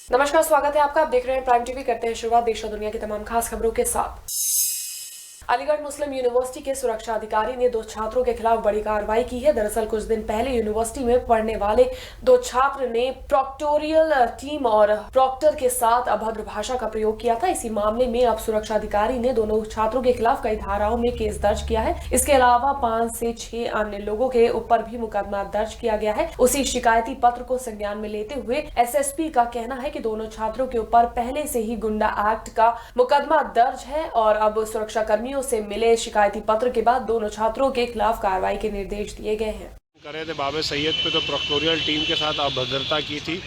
नमस्कार, स्वागत है आपका। आप देख रहे हैं प्राइम टीवी। करते हैं शुरुआत देश और दुनिया की तमाम खास खबरों के साथ। अलीगढ़ मुस्लिम यूनिवर्सिटी के सुरक्षा अधिकारी ने 2 छात्रों के खिलाफ बड़ी कार्रवाई की है। दरअसल कुछ दिन पहले यूनिवर्सिटी में पढ़ने वाले 2 छात्र ने प्रॉक्टोरियल टीम और प्रॉक्टर के साथ अभद्र भाषा का प्रयोग किया था। इसी मामले में अब सुरक्षा अधिकारी ने दोनों छात्रों के खिलाफ कई धाराओं में केस दर्ज किया है। इसके अलावा 5 से 6 अन्य लोगों के ऊपर भी मुकदमा दर्ज किया गया है। उसी शिकायती पत्र को संज्ञान में लेते हुए एसएसपी का कहना है कि दोनों छात्रों के ऊपर पहले से ही गुंडा एक्ट का मुकदमा दर्ज है और अब सुरक्षा कर्मियों से मिले शिकायती पत्र के बाद दोनों छात्रों के खिलाफ कार्रवाई के निर्देश दिए गए हैं। करे थे बाबे सैयद पे तो प्रॉक्टोरियल टीम के साथ अभद्रता की थी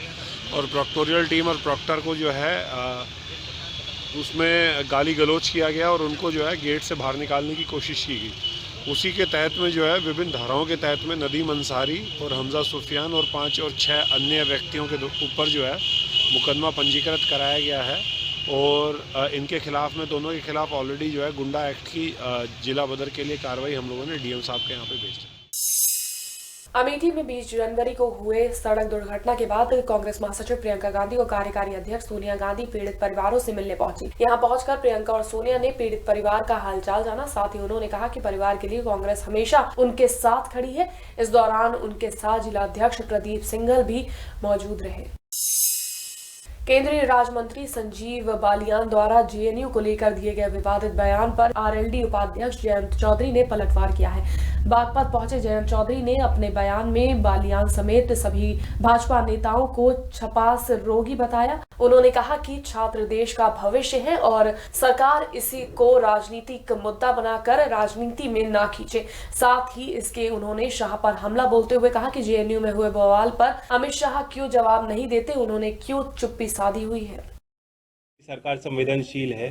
और प्रॉक्टोरियल टीम और प्रॉक्टर को जो है उसमें गाली गलौज किया गया और उनको जो है गेट से बाहर निकालने की कोशिश की गई। उसी के तहत में जो है विभिन्न धाराओं के तहत में नदीम अंसारी और हमजा सुफियान और 5 और 6 अन्य व्यक्तियों के ऊपर जो है मुकदमा पंजीकृत कराया गया है और इनके खिलाफ में दोनों के खिलाफ ऑलरेडी जो है गुंडा एक्ट की जिला बदर के लिए कार्रवाई हम लोगों ने डीएम साहब के यहाँ पे भेज दी। अमेठी में 20 जनवरी को हुए सड़क दुर्घटना के बाद कांग्रेस महासचिव प्रियंका गांधी और कार्यकारी अध्यक्ष सोनिया गांधी पीड़ित परिवारों से मिलने पहुंची। यहां पहुंचकर प्रियंका और सोनिया ने पीड़ित परिवार का हालचाल जाना। साथ ही उन्होंने कहा कि परिवार के लिए कांग्रेस हमेशा उनके साथ खड़ी है। इस दौरान उनके साथ जिला अध्यक्ष प्रदीप सिंघल भी मौजूद रहे। केंद्रीय राज्य मंत्री संजीव बालियान द्वारा जेएनयू को लेकर दिए गए विवादित बयान पर आरएलडी उपाध्यक्ष जयंत चौधरी ने पलटवार किया है। बागपत पहुंचे जयंत चौधरी ने अपने बयान में बालियान समेत सभी भाजपा नेताओं को छपास रोगी बताया। उन्होंने कहा कि छात्र देश का भविष्य है और सरकार इसी को राजनीतिक मुद्दा बनाकर राजनीति में ना खींचे। साथ ही इसके उन्होंने शाह पर हमला बोलते हुए कहा कि जेएनयू में हुए बवाल पर अमित शाह क्यों जवाब नहीं देते, उन्होंने क्यों चुप्पी साधी हुई है। सरकार संवेदनशील है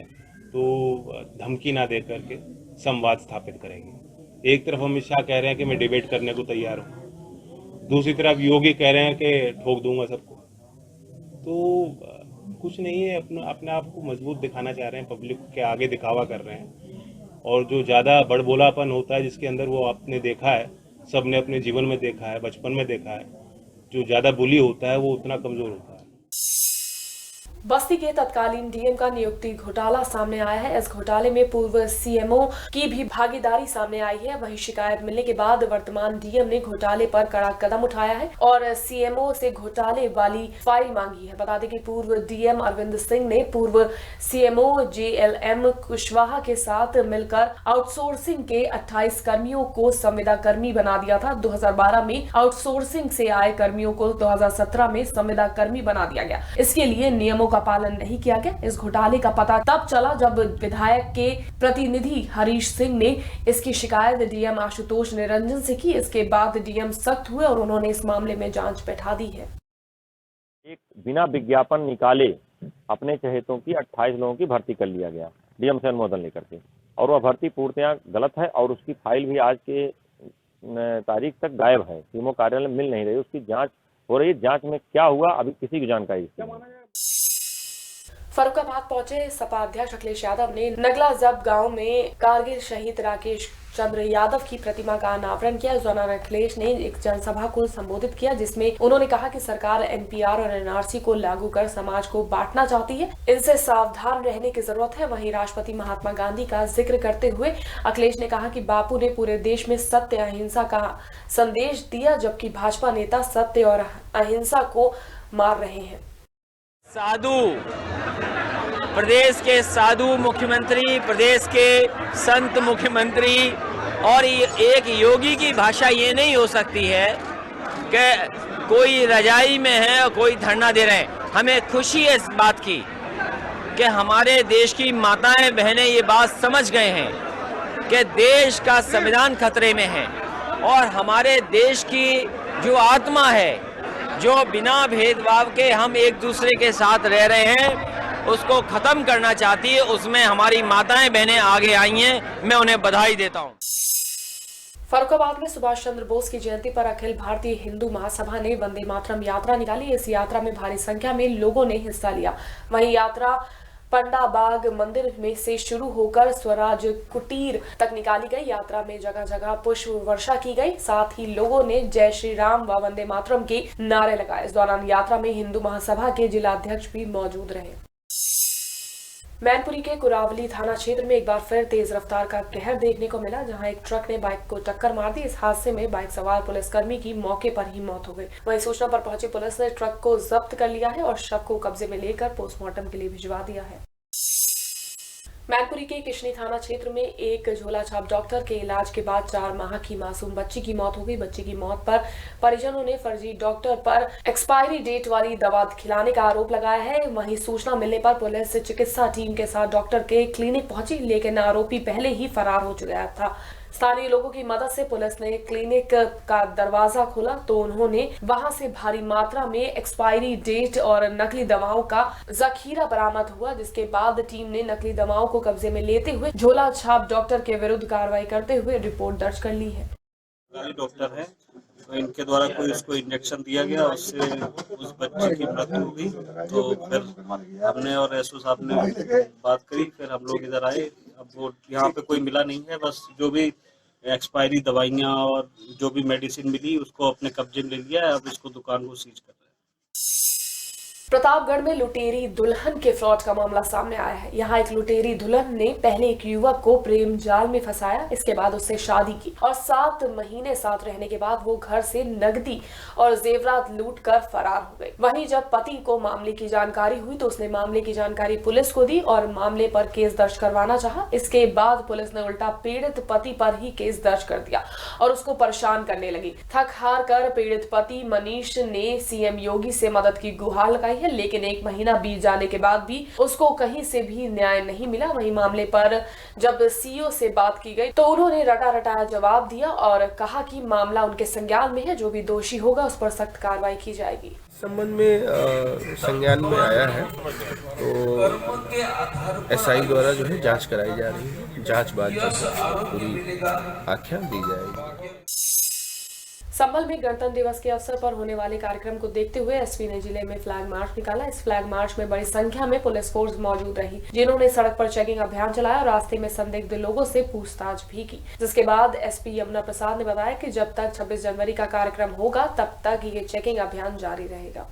तो धमकी ना दे करके संवाद स्थापित करेगी। एक तरफ अमित शाह कह रहे हैं कि मैं डिबेट करने को तैयार हूँ, दूसरी तरफ योगी कह रहे हैं कि ठोक दूंगा सबको। तो कुछ नहीं है, अपने आप को मजबूत दिखाना चाह रहे हैं, पब्लिक के आगे दिखावा कर रहे हैं। और जो ज़्यादा बड़बोलापन होता है जिसके अंदर वो आपने देखा है, सबने अपने जीवन में देखा है, बचपन में देखा है, जो ज़्यादा बुली होता है वो उतना कमज़ोर होता है। बस्ती के तत्कालीन डीएम का नियुक्ति घोटाला सामने आया है। इस घोटाले में पूर्व सीएमओ की भी भागीदारी सामने आई है। वहीं शिकायत मिलने के बाद वर्तमान डीएम ने घोटाले पर कड़ा कदम उठाया है और सीएमओ से घोटाले वाली फाइल मांगी है। बता दें कि पूर्व डीएम अरविंद सिंह ने पूर्व सीएमओ जेएलएम कुशवाहा के साथ मिलकर आउटसोर्सिंग के 28 कर्मियों को संविदा कर्मी बना दिया था। 2012 में आउटसोर्सिंग से आए कर्मियों को 2017 में संविदा कर्मी बना दिया गया। इसके लिए नियमों का पालन नहीं किया गया। इस घोटाले का पता तब चला जब विधायक के प्रतिनिधि हरीश सिंह ने इसकी शिकायत डीएम आशुतोष निरंजन से की। इसके बाद डीएम सख्त हुए और उन्होंने इस मामले में जांच बैठा दी है। एक बिना विज्ञापन निकाले अपने चहेतों की 28 लोगों की भर्ती कर लिया गया डीएम से अनुमोदन लेकर के, और वह भर्ती पूर्णतया गलत है और उसकी फाइल भी आज के तारीख तक गायब है। सीएमओ कार्यालय में मिल नहीं रही, उसकी जांच हो रही है। जांच में क्या हुआ अभी किसी की जानकारी नहीं। फर्रुखाबाद पहुंचे सपा अध्यक्ष अखिलेश यादव ने नगला जब गांव में कारगिल शहीद राकेश चंद्र यादव की प्रतिमा का अनावरण किया। इस दौरान अखिलेश ने एक जनसभा को संबोधित किया जिसमें उन्होंने कहा कि सरकार एनपीआर और एनआरसी को लागू कर समाज को बांटना चाहती है, इनसे सावधान रहने की जरूरत है। वहीं राष्ट्रपति महात्मा गांधी का जिक्र करते हुए अखिलेश ने कहा कि बापू ने पूरे देश में सत्य अहिंसा का संदेश दिया, जबकि भाजपा नेता सत्य और अहिंसा को मार रहे हैं। साधु प्रदेश के साधु मुख्यमंत्री, प्रदेश के संत मुख्यमंत्री और एक योगी की भाषा ये नहीं हो सकती है कि कोई रजाई में है और कोई धरना दे रहे हैं। हमें खुशी है इस बात की कि हमारे देश की माताएं बहनें ये बात समझ गए हैं कि देश का संविधान खतरे में है और हमारे देश की जो आत्मा है, जो बिना भेदभाव के हम एक दूसरे के साथ रह रहे हैं, उसको खत्म करना चाहती है। उसमें हमारी माताएं बहनें आगे आई हैं, मैं उन्हें बधाई देता हूं। फर्रुखाबाद में सुभाष चंद्र बोस की जयंती पर अखिल भारतीय हिंदू महासभा ने वंदे मातरम यात्रा निकाली। इस यात्रा में भारी संख्या में लोगों ने हिस्सा लिया। वहीं यात्रा पंडा बाग मंदिर में से शुरू होकर स्वराज कुटीर तक निकाली गई। यात्रा में जगह जगह पुष्प वर्षा की गई। साथ ही लोगों ने जय श्री राम व वंदे मातरम के नारे लगाए। इस दौरान यात्रा में हिंदू महासभा के जिलाध्यक्ष भी मौजूद रहे। मैनपुरी के कुरावली थाना क्षेत्र में एक बार फिर तेज रफ्तार का कहर देखने को मिला, जहां एक ट्रक ने बाइक को टक्कर मार दी। इस हादसे में बाइक सवार पुलिसकर्मी की मौके पर ही मौत हो गई। वहीं सूचना पर पहुंची पुलिस ने ट्रक को जब्त कर लिया है और शव को कब्जे में लेकर पोस्टमार्टम के लिए भिजवा दिया है। मैनपुरी के किशनी थाना क्षेत्र में एक झोला छाप डॉक्टर के इलाज के बाद 4 माह की मासूम बच्ची की मौत हो गई। बच्ची की मौत पर परिजनों ने फर्जी डॉक्टर पर एक्सपायरी डेट वाली दवा खिलाने का आरोप लगाया है। वहीं सूचना मिलने पर पुलिस चिकित्सा टीम के साथ डॉक्टर के क्लिनिक पहुंची, लेकिन आरोपी पहले ही फरार हो चुका था। स्थानीय लोगों की मदद से पुलिस ने क्लिनिक का दरवाजा खोला तो उन्होंने वहां से भारी मात्रा में एक्सपायरी डेट और नकली दवाओं का जखीरा बरामद हुआ, जिसके बाद टीम ने नकली दवाओं को कब्जे में लेते हुए झोला छाप डॉक्टर के विरुद्ध कार्रवाई करते हुए रिपोर्ट दर्ज कर ली है। डॉक्टर है तो इनके द्वारा कोई उसको इंजेक्शन दिया गया, उससे उस बच्चे की मृत्यु हो गई। तो फिर हमने और एसओ साहब ने बात करी, फिर हम लोग इधर आए। अब वो यहाँ पे कोई मिला नहीं है, बस जो भी एक्सपायरी दवाइयाँ और जो भी मेडिसिन मिली उसको अपने कब्जे में ले लिया है। अब इसको दुकान को सीज कर रहे हैं। प्रतापगढ़ में लुटेरी दुल्हन के फ्रॉड का मामला सामने आया है। यहाँ एक लुटेरी दुल्हन ने पहले एक युवक को प्रेम जाल में फंसाया, इसके बाद उससे शादी की और 7 महीने साथ रहने के बाद वो घर से नकदी और जेवरात लूट कर फरार हो गई। वहीं जब पति को मामले की जानकारी हुई तो उसने मामले की जानकारी पुलिस को दी और मामले पर केस दर्ज करवाना चाहा। इसके बाद पुलिस ने उल्टा पीड़ित पति पर ही केस दर्ज कर दिया और उसको परेशान करने लगी। थक हार कर पीड़ित पति मनीष ने सीएम योगी से मदद की गुहार लगाई है, लेकिन 1 महीना बीत जाने के बाद भी उसको कहीं से भी न्याय नहीं मिला। वहीं मामले पर जब सीओ से बात की गई तो उन्होंने रटा रटाया जवाब दिया और कहा कि मामला उनके संज्ञान में है, जो भी दोषी होगा उस पर सख्त कार्रवाई की जाएगी। संबंध में संज्ञान में आया है तो एसआई द्वारा जो है जांच कराई जा रही है। जांच बाद पूरी आख्या दी जाएगी। संभल में गणतंत्र दिवस के अवसर पर होने वाले कार्यक्रम को देखते हुए एसपी ने जिले में फ्लैग मार्च निकाला। इस फ्लैग मार्च में बड़ी संख्या में पुलिस फोर्स मौजूद रही, जिन्होंने सड़क पर चेकिंग अभियान चलाया और रास्ते में संदिग्ध लोगों से पूछताछ भी की। जिसके बाद एसपी यमुना प्रसाद ने बताया कि जब तक 26 जनवरी का कार्यक्रम होगा तब तक ये चेकिंग अभियान जारी रहेगा।